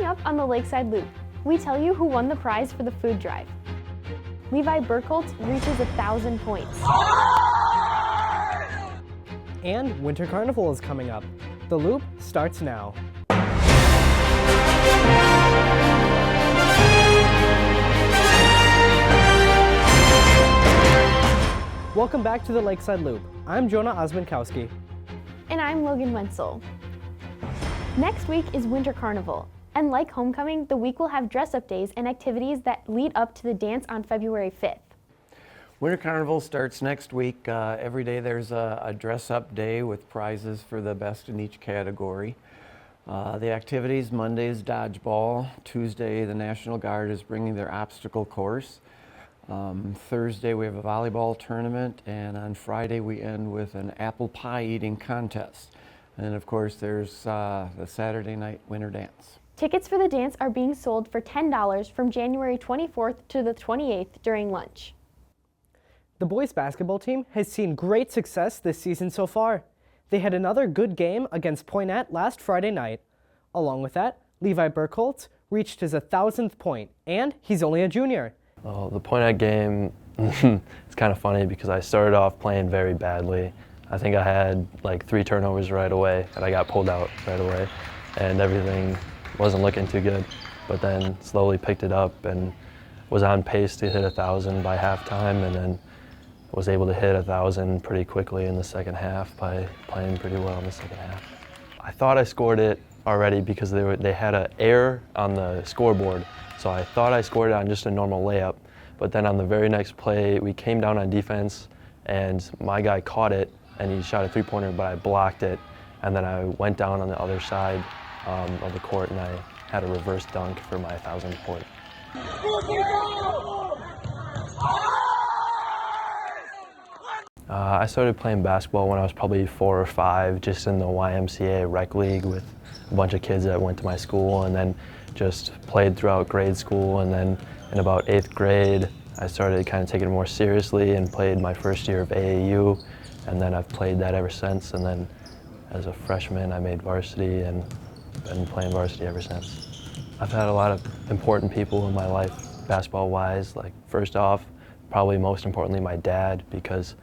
up on the Lakeside Loop, we tell you who won the prize for the food drive. Levi Birkholz reaches 1,000 points. And Winter Carnival is coming up. The Loop starts now. Welcome back to the Lakeside Loop. I'm Jonah Osmankowski. And I'm Logan Wenzel. Next week is Winter Carnival, and like Homecoming, the week will have dress-up days and activities that lead up to the dance on February 5th. Winter Carnival starts next week. Every day there's a dress-up day with prizes for the best in each category. The activities, Monday is dodgeball. Tuesday, the National Guard is bringing their obstacle course. Thursday, we have a volleyball tournament, and on Friday, we end with an apple pie eating contest. And of course, there's the Saturday night winter dance. Tickets for the dance are being sold for $10 from January 24th to the 28th during lunch. The boys basketball team has seen great success this season so far. They had another good game against Poynette last Friday night. Along with that, Levi Birkholz reached his 1,000th point, and he's only a junior. Oh, the Poynette game, it's kind of funny because I started off playing very badly. I think I had like 3 turnovers right away, and I got pulled out right away, and everything wasn't looking too good. But then slowly picked it up and was on pace to hit 1,000 by halftime, and then was able to hit 1,000 pretty quickly in the second half by playing pretty well in the second half. I thought I scored it already because they had an error on the scoreboard, so I thought I scored it on just a normal layup. But then on the very next play, we came down on defense, and my guy caught it, and he shot a 3-pointer, but I blocked it, and then I went down on the other side of the court, and I had a reverse dunk for my 1,000th point. I started playing basketball when I was probably 4 or 5, just in the YMCA rec league with a bunch of kids that went to my school, and then just played throughout grade school. And then in about 8th grade, I started kind of taking it more seriously and played my first year of AAU, and then I've played that ever since. And then as a freshman, I made varsity and been playing varsity ever since. I've had a lot of important people in my life, basketball-wise. Like, first off, probably most importantly, my dad, because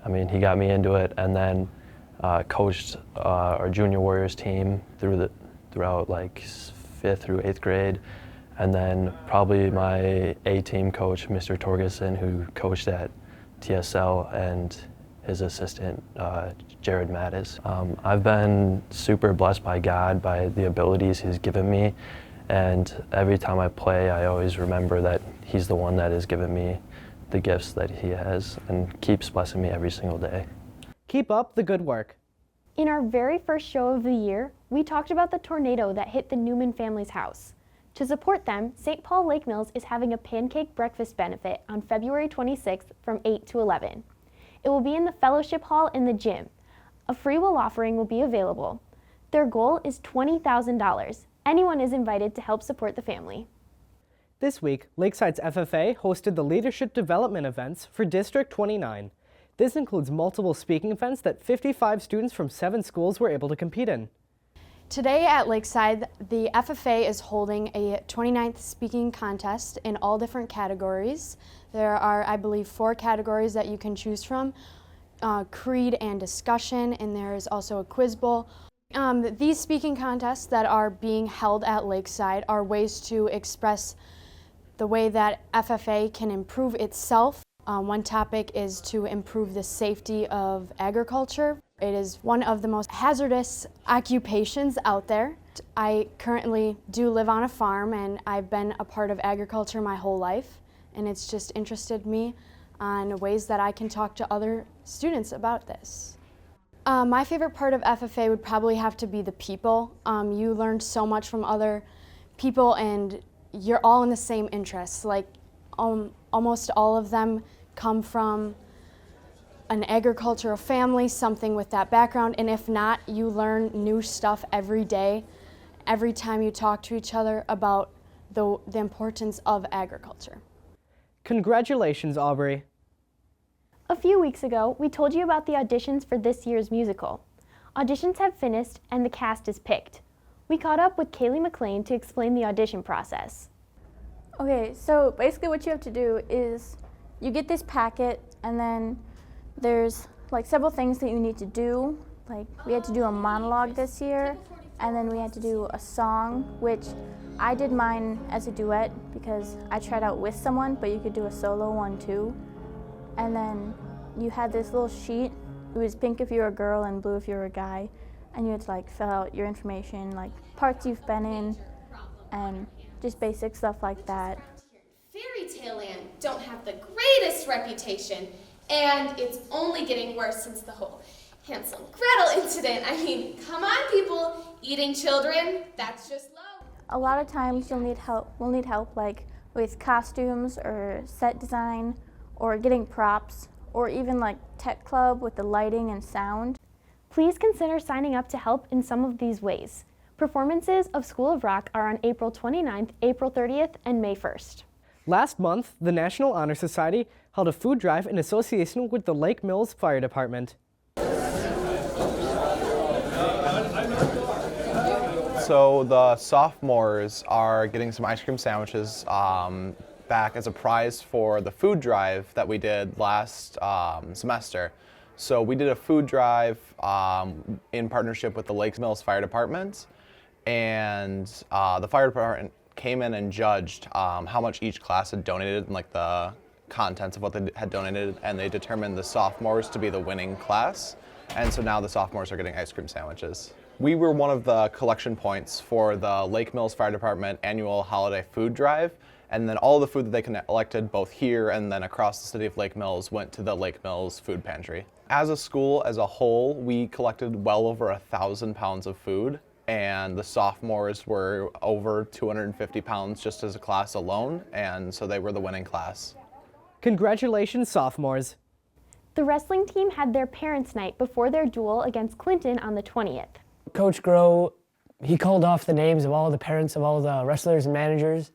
I mean, he got me into it, and then coached our junior Warriors team throughout like 5th through 8th grade. And then probably my A-team coach, Mr. Torgerson, who coached at TSL, and his assistant, Jared Mattis. I've been super blessed by God, by the abilities he's given me. And every time I play, I always remember that he's the one that has given me the gifts that he has and keeps blessing me every single day. Keep up the good work. In our very first show of the year, we talked about the tornado that hit the Newman family's house. To support them, St. Paul Lake Mills is having a pancake breakfast benefit on February 26th from 8 to 11. It will be in the fellowship hall in the gym. A free will offering will be available. Their goal is $20,000. Anyone is invited to help support the family. This week, Lakeside's FFA hosted the Leadership Development events for District 29. This includes multiple speaking events that 55 students from 7 schools were able to compete in. Today at Lakeside, the FFA is holding a 29th speaking contest in all different categories. There are, I believe, 4 categories that you can choose from, creed and discussion, and there is also a quiz bowl. These speaking contests that are being held at Lakeside are ways to express the way that FFA can improve itself. One topic is to improve the safety of agriculture. It is one of the most hazardous occupations out there. I currently do live on a farm, and I've been a part of agriculture my whole life, and it's just interested me on ways that I can talk to other students about this. My favorite part of FFA would probably have to be the people. You learn so much from other people, and you're all in the same interests. Like almost all of them come from an agricultural family, something with that background, and if not, you learn new stuff every day, every time you talk to each other about the importance of agriculture. Congratulations, Aubrey. A few weeks ago, we told you about the auditions for this year's musical. Auditions have finished and the cast is picked. We caught up with Kaylee McLean to explain the audition process. Okay, so basically what you have to do is you get this packet, and then there's like several things that you need to do. Like we had to do a monologue this year, and then we had to do a song, which I did mine as a duet because I tried out with someone, but you could do a solo one too. And then you had this little sheet. It was pink if you were a girl and blue if you were a guy, and you had to like fill out your information, like parts you've been in, and just basic stuff like that. Fairy Tale Land don't have the greatest reputation, and it's only getting worse since the whole Hansel and Gretel incident. I mean, come on people, eating children, that's just low. A lot of times you'll need help. We'll need help like with costumes or set design or getting props or even like tech club with the lighting and sound. Please consider signing up to help in some of these ways. Performances of School of Rock are on April 29th, April 30th, and May 1st. Last month, the National Honor Society held a food drive in association with the Lake Mills Fire Department. So the sophomores are getting some ice cream sandwiches back as a prize for the food drive that we did last semester. So we did a food drive in partnership with the Lake Mills Fire Department, and the fire department came in and judged how much each class had donated and like the contents of what they had donated, and they determined the sophomores to be the winning class. And so now the sophomores are getting ice cream sandwiches. We were one of the collection points for the Lake Mills Fire Department annual holiday food drive, and then all the food that they collected both here and then across the city of Lake Mills went to the Lake Mills food pantry. As a school as a whole, we collected well over 1,000 pounds of food, and the sophomores were over 250 pounds just as a class alone, and so they were the winning class. Congratulations, sophomores. The wrestling team had their parents' night before their duel against Clinton on the 20th. Coach Groh, he called off the names of all the parents of all the wrestlers and managers.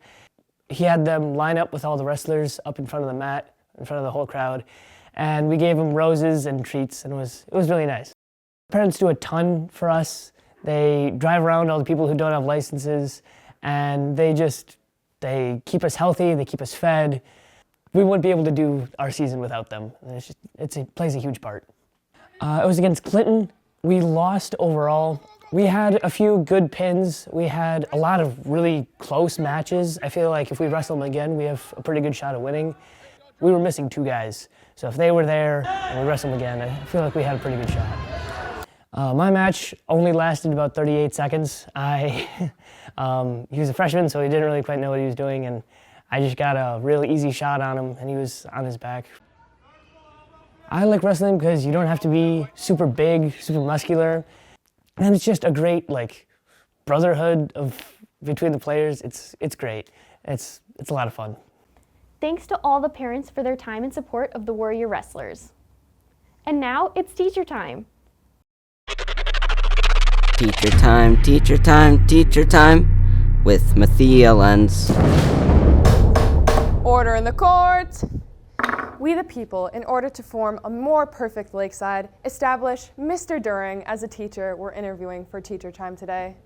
He had them line up with all the wrestlers up in front of the mat, in front of the whole crowd, and we gave them roses and treats, and it was really nice. Parents do a ton for us. They drive around all the people who don't have licenses, and they keep us healthy, they keep us fed. We wouldn't be able to do our season without them. It plays a huge part. It was against Clinton. We lost overall. We had a few good pins. We had a lot of really close matches. I feel like if we wrestle them again, we have a pretty good shot of winning. We were missing 2 guys, so if they were there and we wrestle them again, I feel like we had a pretty good shot. My match only lasted about 38 seconds. He was a freshman, so he didn't really quite know what he was doing, and I just got a really easy shot on him, and he was on his back. I like wrestling because you don't have to be super big, super muscular, and it's just a great brotherhood between the players. It's great. It's a lot of fun. Thanks to all the parents for their time and support of the Warrior Wrestlers. And now it's teacher time. Teacher time, teacher time, teacher time with Mathia Lenz. Order in the court. We the people, in order to form a more perfect Lakeside, establish Mr. Doering as a teacher we're interviewing for teacher time today.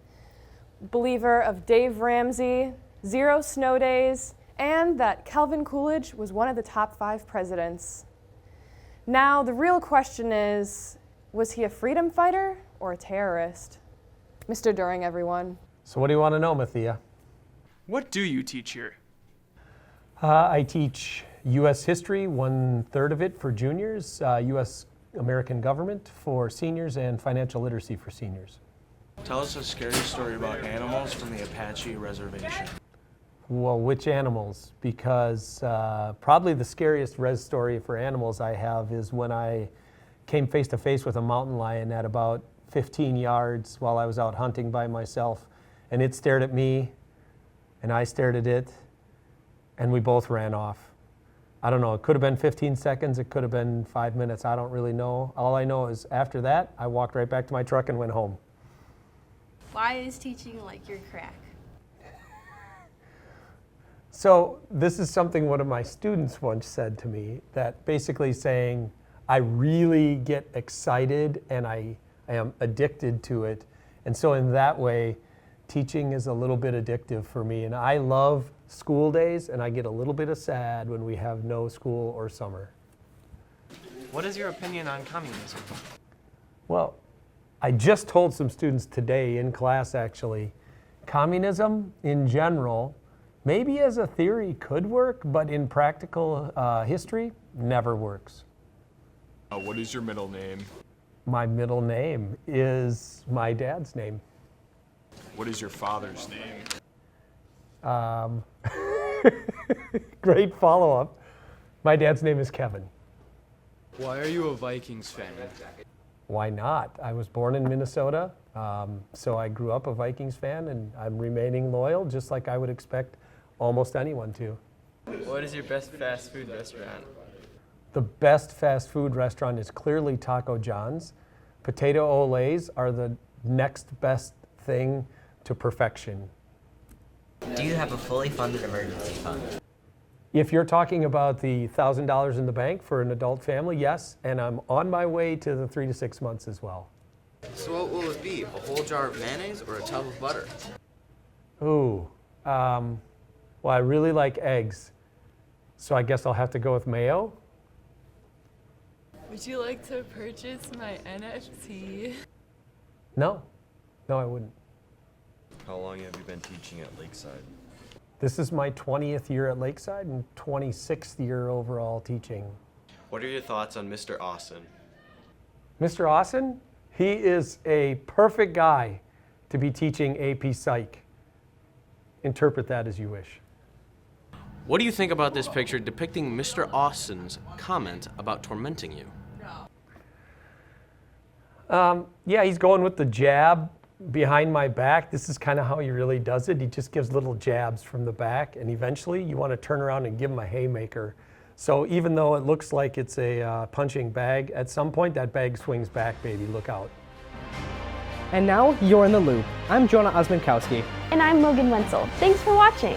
Believer of Dave Ramsey, 0 snow days, and that Calvin Coolidge was one of the top 5 presidents. Now, the real question is, was he a freedom fighter or a terrorist? Mr. Doering, everyone. So what do you want to know, Mathia? What do you teach here? I teach U.S. history, 1/3 of it for juniors, U.S. American government for seniors, and financial literacy for seniors. Tell us a scary story about animals from the Apache reservation. Well, which animals? Because probably the scariest res story for animals I have is when I came face to face with a mountain lion at about 15 yards while I was out hunting by myself, and it stared at me, and I stared at it, and we both ran off. I don't know, it could have been 15 seconds, it could have been 5 minutes, I don't really know. All I know is after that, I walked right back to my truck and went home. Why is teaching like your crack? So this is something one of my students once said to me, that basically saying, I really get excited and I am addicted to it. And so in that way, teaching is a little bit addictive for me, and I love school days, and I get a little bit of sad when we have no school or summer. What is your opinion on communism? Well, I just told some students today in class, actually, communism in general, maybe as a theory could work, but in practical history, never works. What is your middle name? My middle name is my dad's name. What is your father's name? Great follow-up. My dad's name is Kevin. Why are you a Vikings fan? Why not? I was born in Minnesota, so I grew up a Vikings fan, and I'm remaining loyal, just like I would expect almost anyone to. What is your best fast food restaurant? The best fast food restaurant is clearly Taco John's. Potato Olays are the next best thing to perfection. Do you have a fully funded emergency fund? If you're talking about the $1,000 in the bank for an adult family, yes, and I'm on my way to the 3 to 6 months as well. So what will it be, a whole jar of mayonnaise or a tub of butter? Ooh, well, I really like eggs, so I guess I'll have to go with mayo. Would you like to purchase my NFT? No, I wouldn't. How long have you been teaching at Lakeside? This is my 20th year at Lakeside and 26th year overall teaching. What are your thoughts on Mr. Austin? Mr. Austin, he is a perfect guy to be teaching AP Psych. Interpret that as you wish. What do you think about this picture depicting Mr. Austin's comment about tormenting you? Yeah, he's going with the jab behind my back. This is kind of how he really does it. He just gives little jabs from the back, and eventually you want to turn around and give him a haymaker. So even though it looks like it's a punching bag, at some point that bag swings back, baby. Look out. And now you're in the loop. I'm Jonah Osmankowski. And I'm Logan Wenzel. Thanks for watching.